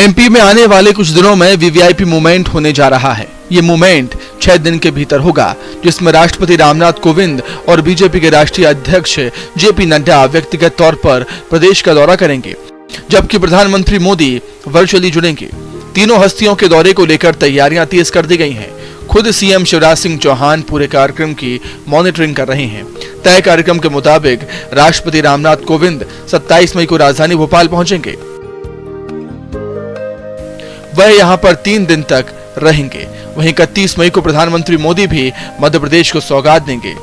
MP में आने वाले कुछ दिनों में वीवीआईपी मूवमेंट होने जा रहा है। ये मूवमेंट 6 दिन के भीतर होगा, जिसमें राष्ट्रपति रामनाथ कोविंद और बीजेपी के राष्ट्रीय अध्यक्ष जेपी नड्डा व्यक्तिगत तौर पर प्रदेश का दौरा करेंगे, जबकि प्रधानमंत्री मोदी वर्चुअली जुड़ेंगे। तीनों हस्तियों के दौरे को लेकर तैयारियां तेज कर दी गई हैं। खुद सीएम शिवराज सिंह चौहान पूरे कार्यक्रम की मॉनिटरिंग कर रहे हैं। तय कार्यक्रम के मुताबिक राष्ट्रपति रामनाथ कोविंद 27 मई को राजधानी भोपाल पहुंचेंगे। वह यहां पर 3 दिन तक रहेंगे। वहीं 31 मई को प्रधानमंत्री मोदी भी मध्य प्रदेश को सौगात देंगे।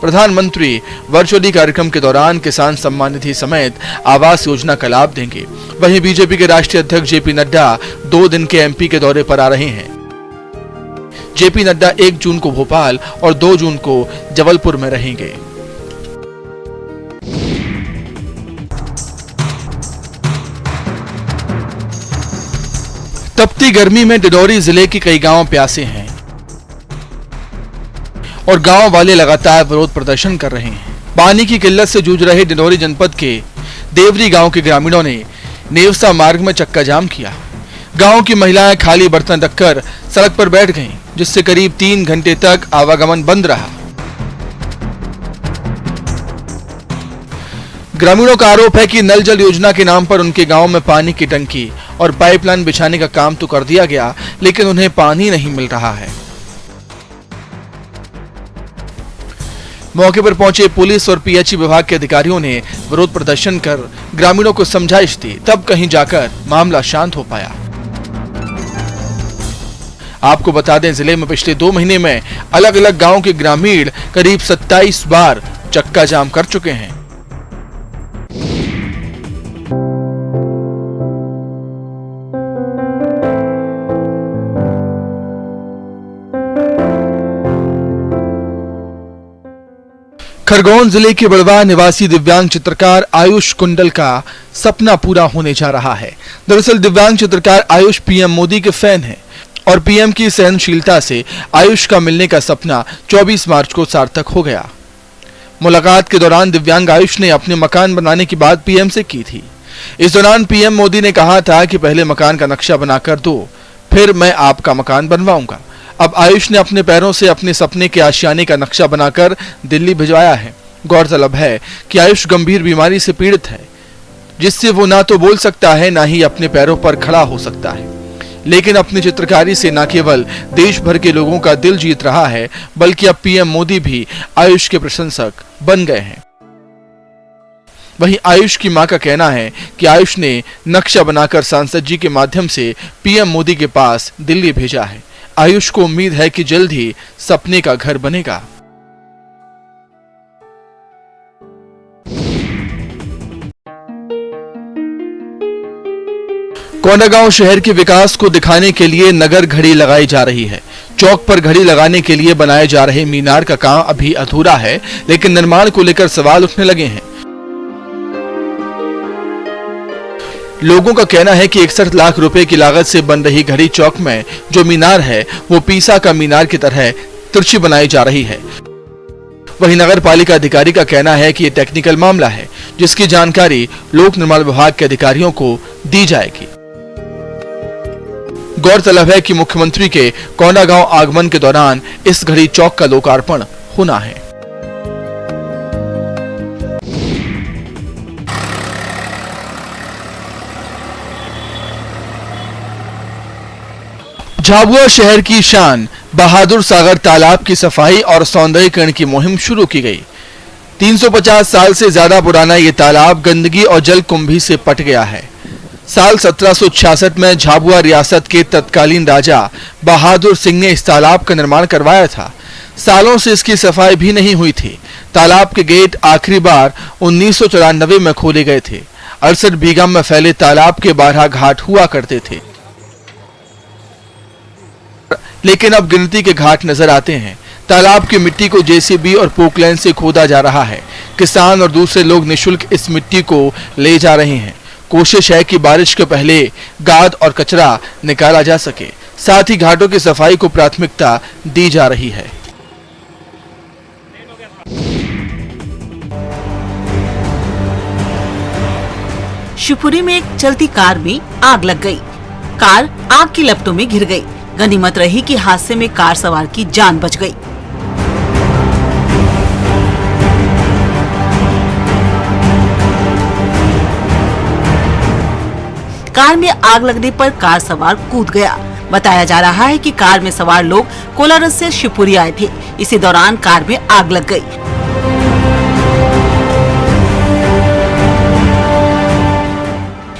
प्रधानमंत्री वर्चुअली कार्यक्रम के दौरान किसान सम्मान निधि समेत आवास योजना का लाभ देंगे। वहीं बीजेपी के राष्ट्रीय अध्यक्ष जेपी नड्डा 2 दिन के एमपी के दौरे पर आ रहे हैं। जेपी नड्डा 1 जून को भोपाल और 2 जून को जबलपुर में रहेंगे। तपती गर्मी में डिंडौरी जिले के कई गांव प्यासे हैं और गांव वाले लगातार विरोध प्रदर्शन कर रहे हैं। पानी की किल्लत से जूझ रहे डिंडौरी जनपद के देवरी गांव के ग्रामीणों ने नेवसा मार्ग में चक्का जाम किया। गांव की महिलाएं खाली बर्तन रखकर सड़क पर बैठ गईं, जिससे करीब 3 घंटे तक आवागमन बंद रहा। ग्रामीणों का आरोप है कि नल जल योजना के नाम पर उनके गांव में पानी की टंकी और पाइपलाइन बिछाने का काम तो कर दिया गया, लेकिन उन्हें पानी नहीं मिल रहा है। मौके पर पहुंचे पुलिस और पीएचई विभाग के अधिकारियों ने विरोध प्रदर्शन कर ग्रामीणों को समझाइश दी, तब कहीं जाकर मामला शांत हो पाया। आपको बता दें, जिले में पिछले 2 महीने में अलग अलग गांव के ग्रामीण करीब 27 बार चक्का जाम कर चुके हैं। खरगोन जिले के बड़वा निवासी दिव्यांग चित्रकार आयुष कुंडल का सपना पूरा होने जा रहा है। दरअसल दिव्यांग चित्रकार आयुष पीएम मोदी के फैन हैं और पीएम की सहनशीलता से आयुष का मिलने का सपना 24 मार्च को सार्थक हो गया। मुलाकात के दौरान दिव्यांग आयुष ने अपने मकान बनाने की बात पीएम से की थी। इस दौरान पीएम मोदी ने कहा था कि पहले मकान का नक्शा बनाकर दो, फिर मैं आपका मकान बनवाऊंगा। अब आयुष ने अपने पैरों से अपने सपने के आशियाने का नक्शा बनाकर दिल्ली भिजवाया है। गौरतलब है कि आयुष गंभीर बीमारी से पीड़ित है, जिससे वो ना तो बोल सकता है, ना ही अपने पैरों पर खड़ा हो सकता है। लेकिन अपनी चित्रकारी से न केवल देश भर के लोगों का दिल जीत रहा है, बल्कि अब पीएम मोदी भी आयुष के प्रशंसक बन गए हैं। वहीं आयुष की मां का कहना है कि आयुष ने नक्शा बनाकर सांसद जी के माध्यम से पीएम मोदी के पास दिल्ली भेजा है। आयुष को उम्मीद है कि जल्द ही सपने का घर बनेगा। कोंडागांव शहर के विकास को दिखाने के लिए नगर घड़ी लगाई जा रही है। चौक पर घड़ी लगाने के लिए बनाए जा रहे मीनार का काम अभी अधूरा है, लेकिन निर्माण को लेकर सवाल उठने लगे हैं। लोगों का कहना है कि 61 लाख रुपए की लागत से बन रही घड़ी चौक में जो मीनार है, वो पीसा का मीनार की तरह तिरछी बनाई जा रही है। वहीं नगर पालिका अधिकारी का कहना है कि यह टेक्निकल मामला है, जिसकी जानकारी लोक निर्माण विभाग के अधिकारियों को दी जाएगी। गौरतलब है कि मुख्यमंत्री के कोंडागांव आगमन के दौरान इस घड़ी चौक का लोकार्पण होना है। झाबुआ शहर की शान बहादुर सागर तालाब की सफाई और सौंदर्यीकरण की मुहिम शुरू की गई। 350 साल से ज्यादा पुराना ये तालाब गंदगी और जल कुंभी से पट गया है। साल 1766 में झाबुआ रियासत के तत्कालीन राजा बहादुर सिंह ने इस तालाब का निर्माण करवाया था। सालों से इसकी सफाई भी नहीं हुई थी। तालाब के गेट आखिरी बार 1994 में खोले गए थे। 68 बीघा में फैले तालाब के 12 घाट हुआ करते थे, लेकिन अब गिनती के घाट नजर आते हैं। तालाब की मिट्टी को जेसीबी और पोकलैन से खोदा जा रहा है। किसान और दूसरे लोग निःशुल्क इस मिट्टी को ले जा रहे हैं। कोशिश है कि बारिश के पहले गाद और कचरा निकाला जा सके। साथ ही घाटों की सफाई को प्राथमिकता दी जा रही है। शिवपुरी में एक चलती कार में आग लग गई। कार आग की लपटों में घिर गई। गनीमत रही कि हादसे में कार सवार की जान बच गई। कार में आग लगने पर कार सवार कूद गया। बताया जा रहा है कि कार में सवार लोग कोलारस से शिवपुरी आए थे। इसी दौरान कार में आग लग गई।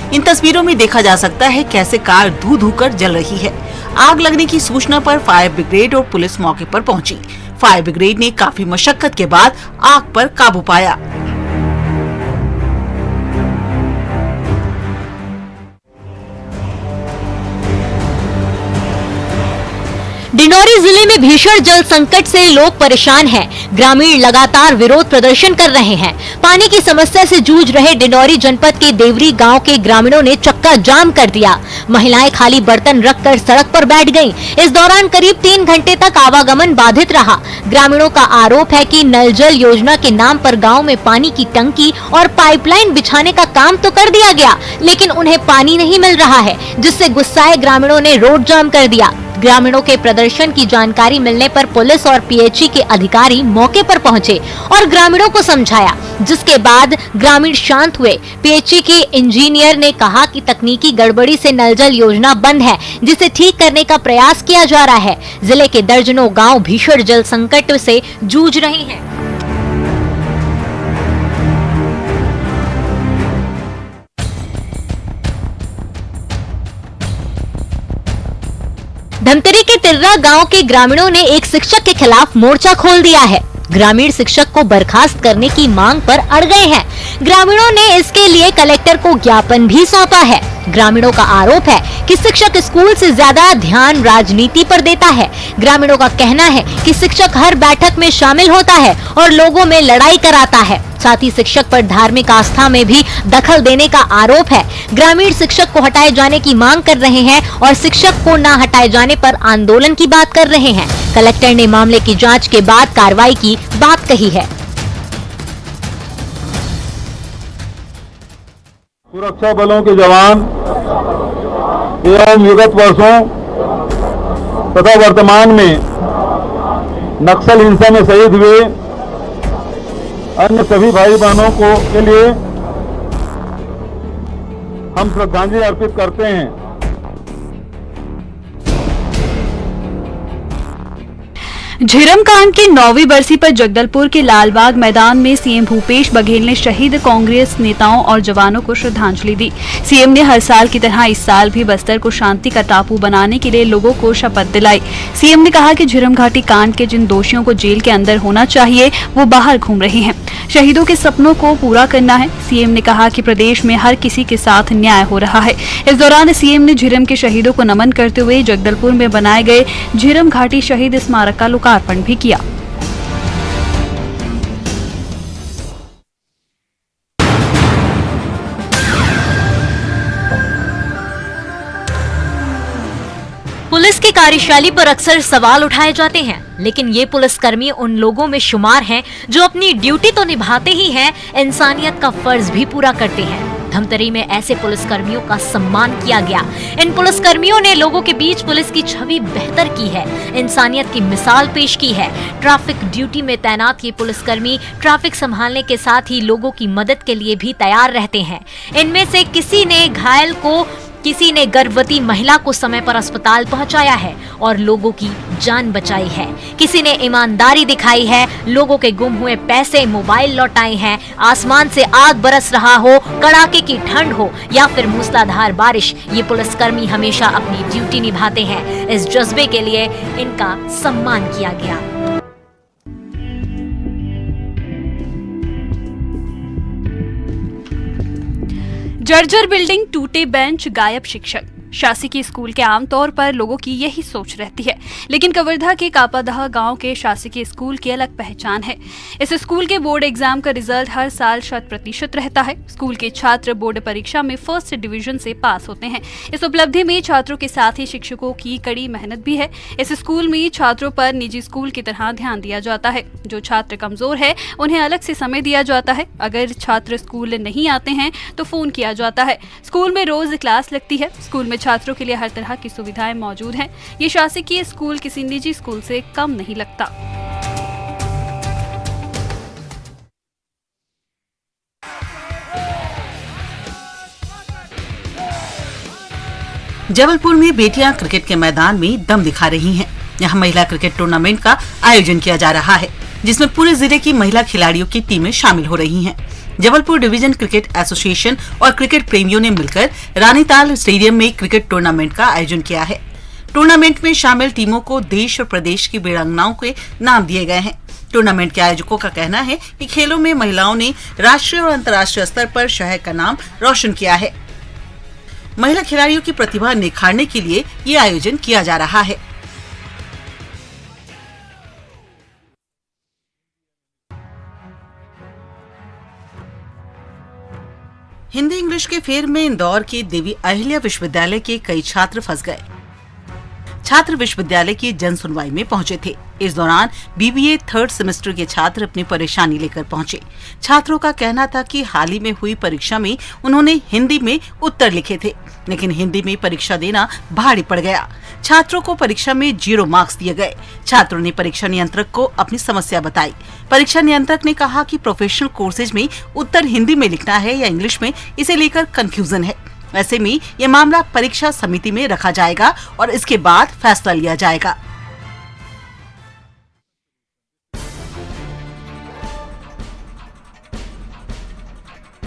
इन तस्वीरों में देखा जा सकता है कैसे कार धू धू कर जल रही है। आग लगने की सूचना पर फायर ब्रिगेड और पुलिस मौके पर पहुंची। फायर ब्रिगेड ने काफी मशक्कत के बाद आग पर काबू पाया। डिंडौरी जिले में भीषण जल संकट से लोग परेशान हैं। ग्रामीण लगातार विरोध प्रदर्शन कर रहे हैं। पानी की समस्या से जूझ रहे डिंडौरी जनपद के देवरी गांव के ग्रामीणों ने चक्का जाम कर दिया। महिलाएं खाली बर्तन रखकर सड़क पर बैठ गईं। इस दौरान करीब 3 घंटे तक आवागमन बाधित रहा। ग्रामीणों का आरोप है कि नल जल योजना के नाम पर गाँव में पानी की टंकी और पाइपलाइन बिछाने का काम तो कर दिया गया, लेकिन उन्हें पानी नहीं मिल रहा है, जिससे गुस्साए ग्रामीणों ने रोड जाम कर दिया। ग्रामीणों के प्रदर्शन की जानकारी मिलने पर पुलिस और पीएचई के अधिकारी मौके पर पहुंचे और ग्रामीणों को समझाया, जिसके बाद ग्रामीण शांत हुए। पीएचई के इंजीनियर ने कहा कि तकनीकी गड़बड़ी से नल जल योजना बंद है, जिसे ठीक करने का प्रयास किया जा रहा है। जिले के दर्जनों गांव भीषण जल संकट से जूझ रहे हैं। धमतरी के तिर्रा गांव के ग्रामीणों ने एक शिक्षक के खिलाफ मोर्चा खोल दिया है। ग्रामीण शिक्षक को बर्खास्त करने की मांग पर अड़ गए हैं। ग्रामीणों ने इसके लिए कलेक्टर को ज्ञापन भी सौंपा है। ग्रामीणों का आरोप है कि शिक्षक स्कूल से ज्यादा ध्यान राजनीति पर देता है। ग्रामीणों का कहना है कि शिक्षक हर बैठक में शामिल होता है और लोगों में लड़ाई कराता है। साथ ही शिक्षक पर धार्मिक आस्था में भी दखल देने का आरोप है। ग्रामीण शिक्षक को हटाए जाने की मांग कर रहे हैं और शिक्षक को न हटाए जाने पर आंदोलन की बात कर रहे हैं। कलेक्टर ने मामले की जांच के बाद कार्रवाई की बात कही है। सुरक्षा बलों के जवान एवं विगत वर्षों तथा वर्तमान में नक्सल हिंसा में शहीद हुए अन्य सभी भाई बहनों को के लिए हम श्रद्धांजलि अर्पित करते हैं। झिरम कांड की 9वीं बरसी पर जगदलपुर के लालबाग मैदान में सीएम भूपेश बघेल ने शहीद कांग्रेस नेताओं और जवानों को श्रद्धांजलि दी। सीएम ने हर साल की तरह इस साल भी बस्तर को शांति का टापू बनाने के लिए लोगों को शपथ दिलाई। सीएम ने कहा कि झिरम घाटी कांड के जिन दोषियों को जेल के अंदर होना चाहिए वो बाहर घूम रहे हैं। शहीदों के सपनों को पूरा करना है। सीएम ने कहा कि प्रदेश में हर किसी के साथ न्याय हो रहा है। इस दौरान सीएम ने झिरम के शहीदों को नमन करते हुए जगदलपुर में बनाए गए झिरम घाटी शहीद स्मारक का लोकार्पण भी किया। पुलिस की कार्यशैली पर अक्सर सवाल उठाए जाते हैं, लेकिन ये पुलिसकर्मी उन लोगों में शुमार हैं जो अपनी ड्यूटी तो निभाते ही हैं, इंसानियत का फर्ज भी पूरा करते हैं। धमतरी में ऐसे पुलिसकर्मियों का सम्मान किया गया। इन पुलिसकर्मियों ने लोगों के बीच पुलिस की छवि बेहतर की है, इंसानियत की मिसाल पेश की है। ट्रैफिक ड्यूटी में तैनात ये पुलिसकर्मी ट्रैफिक संभालने के साथ ही लोगों की मदद के लिए भी तैयार रहते हैं। इनमें से किसी ने घायल को, किसी ने गर्भवती महिला को समय पर अस्पताल पहुंचाया है और लोगों की जान बचाई है। किसी ने ईमानदारी दिखाई है, लोगों के गुम हुए पैसे, मोबाइल लौटाए हैं। आसमान से आग बरस रहा हो, कड़ाके की ठंड हो या फिर मूसलाधार बारिश, ये पुलिसकर्मी हमेशा अपनी ड्यूटी निभाते हैं। इस जज्बे के लिए इनका सम्मान किया गया। जर्जर बिल्डिंग, टूटे बेंच, गायब शिक्षक। शासकीय स्कूल के आमतौर पर लोगों की यही सोच रहती है, लेकिन कवर्धा के कापादह गांव के शासकीय स्कूल की अलग पहचान है। इस स्कूल के बोर्ड एग्जाम का रिजल्ट हर साल 100% रहता है। स्कूल के छात्र बोर्ड परीक्षा में फर्स्ट डिवीजन से पास होते हैं। इस उपलब्धि में छात्रों के साथ ही शिक्षकों की कड़ी मेहनत भी है। इस स्कूल में छात्रों पर निजी स्कूल की तरह ध्यान दिया जाता है। जो छात्र कमजोर है उन्हें अलग से समय दिया जाता है। अगर छात्र स्कूल नहीं आते हैं तो फोन किया जाता है। स्कूल में रोज क्लास लगती है। स्कूल में छात्रों के लिए हर तरह की सुविधाएं मौजूद हैं। ये शासकीय स्कूल किसी निजी स्कूल से कम नहीं लगता। जबलपुर में बेटियां क्रिकेट के मैदान में दम दिखा रही हैं। यहां महिला क्रिकेट टूर्नामेंट का आयोजन किया जा रहा है, जिसमें पूरे जिले की महिला खिलाड़ियों की टीमें शामिल हो रही हैं। जबलपुर डिवीजन क्रिकेट एसोसिएशन और क्रिकेट प्रेमियों ने मिलकर रानीताल स्टेडियम में क्रिकेट टूर्नामेंट का आयोजन किया है। टूर्नामेंट में शामिल टीमों को देश और प्रदेश की वीरांगनाओं के नाम दिए गए हैं। टूर्नामेंट के आयोजकों का कहना है कि खेलों में महिलाओं ने राष्ट्रीय और अंतर्राष्ट्रीय स्तर पर शहर का नाम रोशन किया है। महिला खिलाड़ियों की प्रतिभा निखारने के लिए ये आयोजन किया जा रहा है। हिंदी इंग्लिश के फेर में इंदौर के देवी अहिल्या विश्वविद्यालय के कई छात्र फंस गए। छात्र विश्वविद्यालय की जन सुनवाई में पहुंचे थे। इस दौरान बीबीए 3rd सेमेस्टर के छात्र अपनी परेशानी लेकर पहुंचे। छात्रों का कहना था कि हाल ही में हुई परीक्षा में उन्होंने हिंदी में उत्तर लिखे थे, लेकिन हिंदी में परीक्षा देना भारी पड़ गया। छात्रों को परीक्षा में 0 मार्क्स दिए गए। छात्रों ने परीक्षा नियंत्रक को अपनी समस्या बताई। परीक्षा नियंत्रक ने कहा कि प्रोफेशनल कोर्सेज में उत्तर हिंदी में लिखना है या इंग्लिश में, इसे लेकर कंफ्यूजन है। ऐसे में ये मामला परीक्षा समिति में रखा जाएगा और इसके बाद फैसला लिया जाएगा।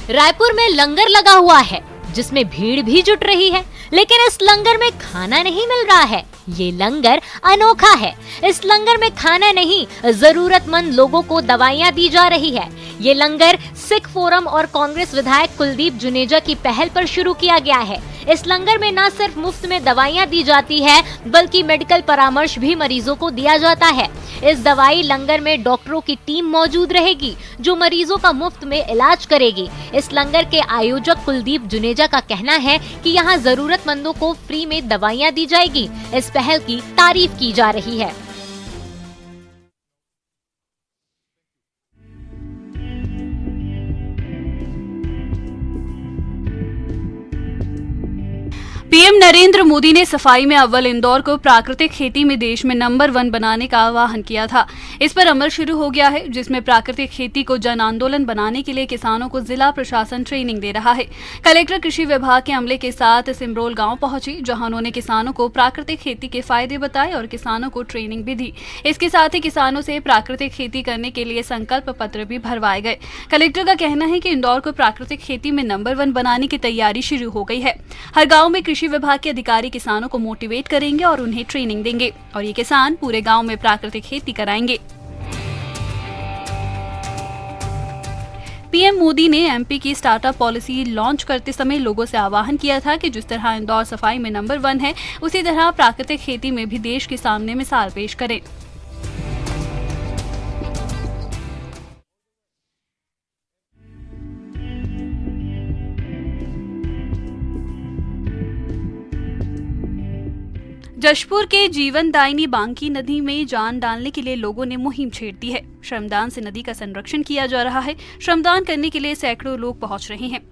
रायपुर में लंगर लगा हुआ है, जिसमें भीड़ भी जुट रही है, लेकिन इस लंगर में खाना नहीं मिल रहा है। ये लंगर अनोखा है। इस लंगर में खाना नहीं, जरूरतमंद लोगों को दवाइयां दी जा रही है। ये लंगर सिख फोरम और कांग्रेस विधायक कुलदीप जुनेजा की पहल पर शुरू किया गया है। इस लंगर में न सिर्फ मुफ्त में दवाइयां दी जाती है, बल्कि मेडिकल परामर्श भी मरीजों को दिया जाता है। इस दवाई लंगर में डॉक्टरों की टीम मौजूद रहेगी, जो मरीजों का मुफ्त में इलाज करेगी। इस लंगर के आयोजक कुलदीप जुनेजा का कहना है कि यहाँ जरूरतमंदों को फ्री में दवाइयां दी जाएगी। इस पहल की तारीफ की जा रही है। पीएम नरेंद्र मोदी ने सफाई में अव्वल इंदौर को प्राकृतिक खेती में देश में नंबर 1 बनाने का आह्वान किया था। इस पर अमल शुरू हो गया है, जिसमें प्राकृतिक खेती को जन आंदोलन बनाने के लिए किसानों को जिला प्रशासन ट्रेनिंग दे रहा है। कलेक्टर कृषि विभाग के अमले के साथ सिमरोल गांव पहुंची, जहां उन्होंने किसानों को प्राकृतिक खेती के फायदे बताए और किसानों को ट्रेनिंग भी दी। इसके साथ ही किसानों से प्राकृतिक खेती करने के लिए संकल्प पत्र भी भरवाए गए। कलेक्टर का कहना है कि इंदौर को प्राकृतिक खेती में नंबर 1 बनाने की तैयारी शुरू हो गई है। हर गाँव में कृषि विभाग के अधिकारी किसानों को मोटिवेट करेंगे और उन्हें ट्रेनिंग देंगे और ये किसान पूरे गांव में प्राकृतिक खेती कराएंगे। पीएम मोदी ने एमपी की स्टार्टअप पॉलिसी लॉन्च करते समय लोगों से आह्वान किया था कि जिस तरह इंदौर सफाई में नंबर 1 है, उसी तरह प्राकृतिक खेती में भी देश के सामने मिसाल पेश करें। जशपुर के जीवनदायिनी बांकी नदी में जान डालने के लिए लोगों ने मुहिम छेड़ दी है। श्रमदान से नदी का संरक्षण किया जा रहा है। श्रमदान करने के लिए सैकड़ों लोग पहुंच रहे हैं।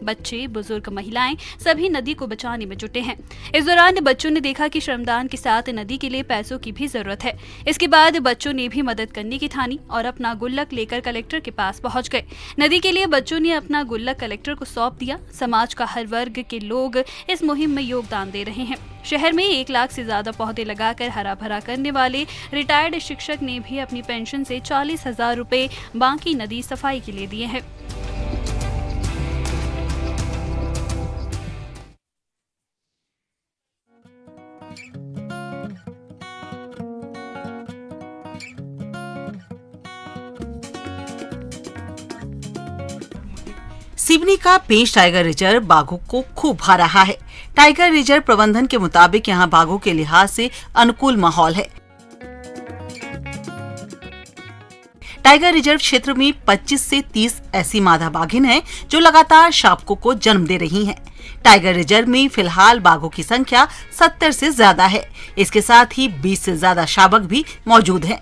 बच्चे, बुजुर्ग, महिलाएं सभी नदी को बचाने में जुटे हैं। इस दौरान बच्चों ने देखा कि श्रमदान के साथ नदी के लिए पैसों की भी जरूरत है। इसके बाद बच्चों ने भी मदद करने की ठानी और अपना गुल्लक लेकर कलेक्टर के पास पहुंच गए। नदी के लिए बच्चों ने अपना गुल्लक कलेक्टर को सौंप दिया। समाज का हर वर्ग के लोग इस मुहिम में योगदान दे रहे हैं। शहर में 1 लाख से ज्यादा पौधे लगाकर हरा भरा करने वाले रिटायर्ड शिक्षक ने भी अपनी पेंशन से 40,000 रुपए बांकी नदी सफाई के लिए दिए हैं। सिवनी का पेंच टाइगर रिजर्व बाघों को खूब भा रहा है। टाइगर रिजर्व प्रबंधन के मुताबिक यहाँ बाघों के लिहाज से अनुकूल माहौल है। टाइगर रिजर्व क्षेत्र में 25 से 30 ऐसी मादा बाघिन हैं जो लगातार शावकों को जन्म दे रही हैं। टाइगर रिजर्व में फिलहाल बाघों की संख्या 70 से ज्यादा है। इसके साथ ही 20 से ज्यादा शावक भी मौजूद हैं।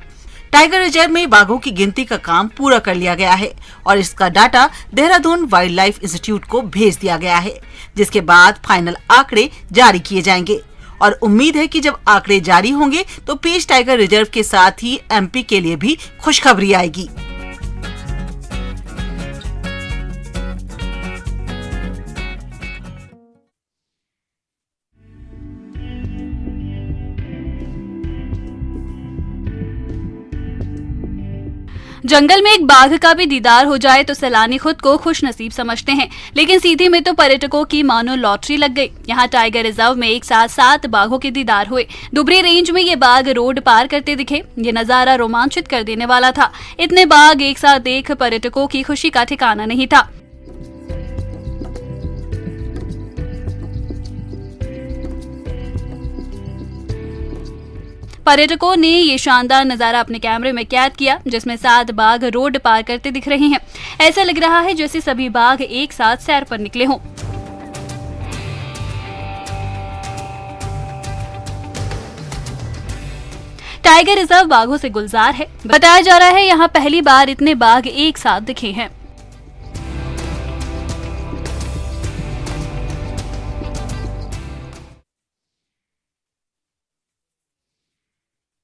टाइगर रिजर्व में बाघों की गिनती का काम पूरा कर लिया गया है और इसका data Dehradun wild life institute को भेज दिया गया है, जिसके बाद फाइनल आंकड़े जारी किए जाएंगे और उम्मीद है कि जब आंकड़े जारी होंगे तो पेंच टाइगर रिजर्व के साथ ही एमपी के लिए भी खुशखबरी आएगी। जंगल में एक बाघ का भी दीदार हो जाए तो सैलानी खुद को खुश नसीब समझते हैं, लेकिन सीधी में तो पर्यटकों की मानो लॉटरी लग गई। यहाँ टाइगर रिजर्व में एक साथ 7 बाघों के दीदार हुए। दुबरी रेंज में ये बाघ रोड पार करते दिखे। ये नजारा रोमांचित कर देने वाला था। इतने बाघ एक साथ देख पर्यटकों की खुशी का ठिकाना नहीं था। पर्यटकों ने ये शानदार नजारा अपने कैमरे में कैद किया, जिसमें 7 बाघ रोड पार करते दिख रहे हैं। ऐसा लग रहा है जैसे सभी बाघ एक साथ सैर पर निकले हों। टाइगर रिजर्व बाघों से गुलजार है। बताया जा रहा है यहाँ पहली बार इतने बाघ एक साथ दिखे हैं।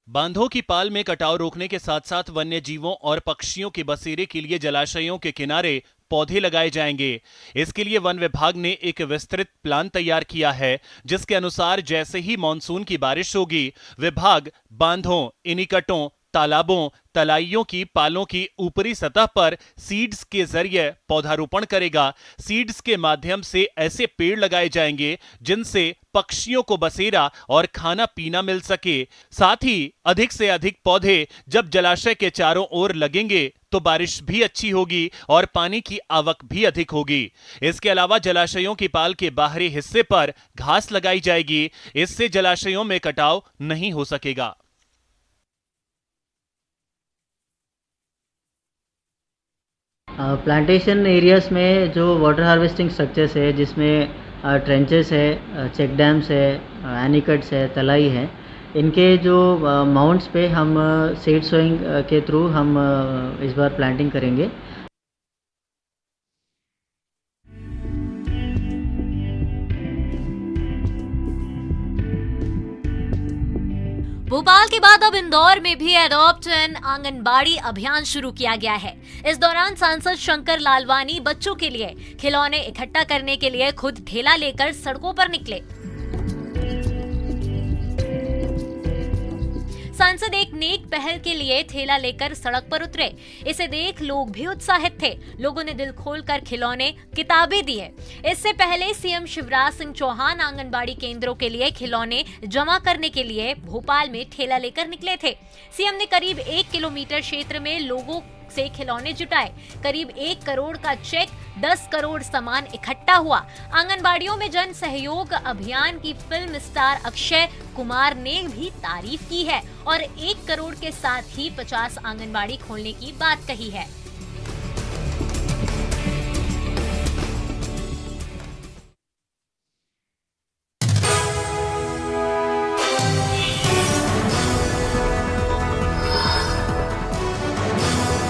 बांधों की पाल में कटाव रोकने के साथ साथ वन्य जीवों और पक्षियों के बसेरे के लिए जलाशयों के किनारे पौधे लगाए जाएंगे। इसके लिए वन विभाग ने एक विस्तृत प्लान तैयार किया है, जिसके अनुसार जैसे ही मानसून की बारिश होगी, विभाग बांधों, इनिकटों, तालाबों, तलाइयों की पालों की ऊपरी सतह पर सीड्स के जरिए पौधारोपण करेगा। सीड्स के माध्यम से ऐसे पेड़ लगाए जाएंगे जिनसे पक्षियों को बसेरा और खाना पीना मिल सके। साथ ही अधिक से अधिक पौधे जब जलाशय के चारों ओर लगेंगे तो बारिश भी अच्छी होगी और पानी की आवक भी अधिक होगी। इसके अलावा जलाशयों की पाल के बाहरी हिस्से पर घास लगाई जाएगी। इससे जलाशयों में कटाव नहीं हो सकेगा। प्लांटेशन एरियाज में जो वाटर हार्वेस्टिंग स्ट्रक्चर्स है, जिसमें ट्रेंचेस है, चेक डैम्स है, एनिकट्स है, तलाई है, इनके जो माउंट्स पे हम सीड सोइंग के थ्रू हम इस बार प्लांटिंग करेंगे। भोपाल के बाद अब इंदौर में भी एडॉप्ट एन आंगनबाड़ी अभियान शुरू किया गया है। इस दौरान सांसद शंकर लालवानी बच्चों के लिए खिलौने इकट्ठा करने के लिए खुद ठेला लेकर सड़कों पर निकले। सांसद एक नेक पहल के लिए ठेला लेकर सड़क पर उतरे। इसे देख लोग भी उत्साहित थे। लोगों ने दिल खोलकर खिलौने, किताबें दिए। इससे पहले सीएम शिवराज सिंह चौहान आंगनबाड़ी केंद्रों के लिए खिलौने जमा करने के लिए भोपाल में ठेला लेकर निकले थे। सीएम ने करीब 1 किलोमीटर क्षेत्र में लोगों से खिलौने जुटाए। करीब 1 करोड़ का चेक, 10 करोड़ सामान इकट्ठा हुआ। आंगनबाड़ियों में जन सहयोग अभियान की फिल्म स्टार अक्षय कुमार ने भी तारीफ की है और 1 करोड़ के साथ ही 50 आंगनबाड़ी खोलने की बात कही है।